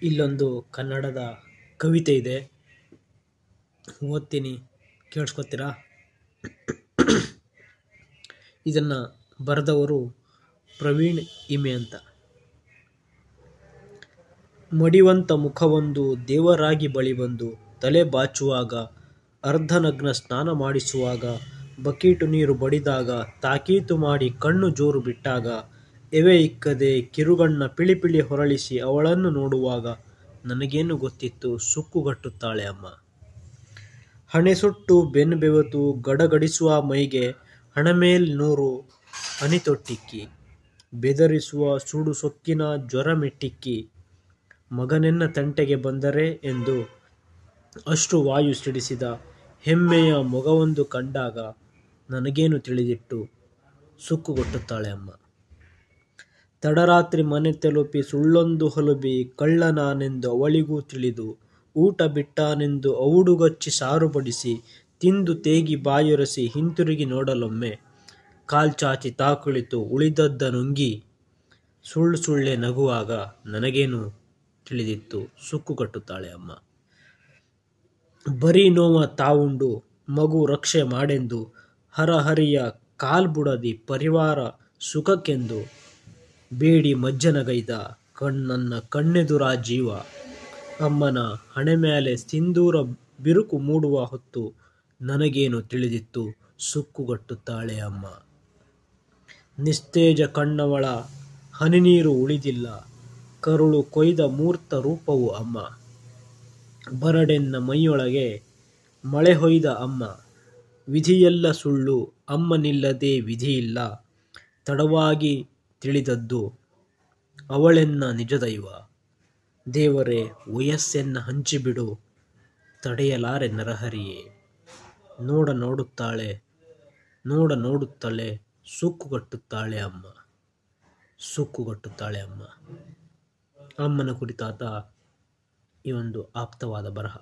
ಇಲ್ಲೊಂದು ಕನ್ನಡದ ಕವಿತೆ ಇದೆ, ಓದ್ತೀನಿ, ಕೇಳಿಸ್ಕೊತೀರಾ? ಇದನ್ನು ಬರೆದವರು ಪ್ರವೀಣ್ ಇಮೆ ಅಂತ. ಮಡಿವಂತ ಮುಖವೊಂದು ದೇವರಾಗಿ ಬಳಿ ಬಂದು ತಲೆ ಬಾಚುವಾಗ, ಅರ್ಧನಗ್ನ ಸ್ನಾನ ಮಾಡಿಸುವಾಗ, ಬಕೀಟು ನೀರು ಬಡಿದಾಗ, ತಾಕೀತು ಮಾಡಿ ಕಣ್ಣು ಜೋರು ಬಿಟ್ಟಾಗ, ಎವೆ ಇಕ್ಕದೆ ಕಿರುಗಣ್ಣ ಪಿಳಿಪಿಳಿ ಹೊರಳಿಸಿ ಅವಳನ್ನು ನೋಡುವಾಗ ನನಗೇನು ಗೊತ್ತಿತ್ತು ಸುಕ್ಕುಗಟ್ಟುತ್ತಾಳೆ ಅಮ್ಮ. ಹಣೆ ಸುಟ್ಟು ಬೆನ್ನು ಬೆವೆತು ಗಡಗಡಿಸುವ ಮೈಗೆ ಹಣಮೇಲ್ 100 ಹನಿತೊಟ್ಟಿಕ್ಕಿ, ಬೆದರಿಸುವ ಸುಡು ಸೊಕ್ಕಿನ ಜ್ವರ ಮೆಟ್ಟಿಕ್ಕಿ, ಮಗನೆನ್ನ ತಂಟೆಗೆ ಬಂದರೆ ಎಂದು ಅಷ್ಟು ವಾಯು ಸಿಡಿಸಿದ ಹೆಮ್ಮೆಯ ಮೊಗವೊಂದು ಕಂಡಾಗ ನನಗೇನು ತಿಳಿದಿಟ್ಟು ಸುಕ್ಕುಗಟ್ಟುತ್ತಾಳೆ ಅಮ್ಮ. ತಡರಾತ್ರಿ ಮನೆ ತಲುಪಿ ಸುಳ್ಳೊಂದು ಹೊಲುಬಿ ಕಳ್ಳನಾನೆಂದು ಅವಳಿಗೂ ತಿಳಿದು, ಊಟ ಬಿಟ್ಟಾನೆಂದು ಔಡುಗಚ್ಚಿ ಸಾರು ಬಡಿಸಿ ತಿಂದು ತೇಗಿ ಬಾಯೊರೆಸಿ ಹಿಂತಿರುಗಿ ನೋಡಲೊಮ್ಮೆ, ಕಾಲ್ಚಾಚಿ ತಾ ಕುಳಿತು ಉಳಿದದ್ದ ನುಂಗಿ ಸುಳ್ಳು ಸುಳ್ಳೆ ನಗುವಾಗ ನನಗೇನು ತಿಳಿದಿತ್ತು ಸುಕ್ಕುಗಟ್ಟುತ್ತಾಳೆ ಅಮ್ಮ. ಬರೀ ನೋವ ತಾವುಂಡು ಮಗು ರಕ್ಷೆ ಮಾಡೆಂದು ಹರಹರಿಯ ಕಾಲ್ಬುಡದಿ ಪರಿವಾರ ಸುಖಕ್ಕೆಂದು ಬೇಡಿ ಮಜ್ಜನಗೈದ ನನ್ನ ಕಣ್ಣೆದುರ ಜೀವ, ಅಮ್ಮನ ಹಣೆಮ್ಯಾಲೆ ಸಿಂಧೂರ ಬಿರುಕು ಮೂಡುವ ಹೊತ್ತು ನನಗೇನು ತಿಳಿದಿತ್ತು ಸುಕ್ಕುಗಟ್ಟುತ್ತಾಳೆ ಅಮ್ಮ. ನಿಸ್ತೇಜ ಕಣ್ಣವಳ ಹನಿನೀರು ಉಳಿದಿಲ್ಲ, ಕರುಳು ಕೊಯ್ದ ಮೂರ್ತ ರೂಪವು ಅಮ್ಮ. ಬರಡೆನ್ನ ಮೈಯೊಳಗೆ ಮಳೆ ಹೊಯ್ದ ಅಮ್ಮ. ವಿಧಿಯೆಲ್ಲ ಸುಳ್ಳು ಅಮ್ಮನಿಲ್ಲದೆ ವಿಧಿಯಿಲ್ಲ, ತಡವಾಗಿ ತಿಳಿದದ್ದು ಅವಳೆನ್ನ ನಿಜದೈವ. ದೇವರೇ ವಯಸ್ಸೆನ್ನ ಹಂಚಿಬಿಡು, ತಡೆಯಲಾರೆ ನರಹರಿಯೇ. ನೋಡ ನೋಡುತ್ತಲೇ ಸುಕ್ಕುಗಟ್ಟುತ್ತಾಳೆ ಅಮ್ಮ. ಸುಕ್ಕುಗಟ್ಟುತ್ತಾಳೆ ಅಮ್ಮ. ಅಮ್ಮನ ಕುರಿತಾದ ಈ ಒಂದು ಆಪ್ತವಾದ ಬರಹ.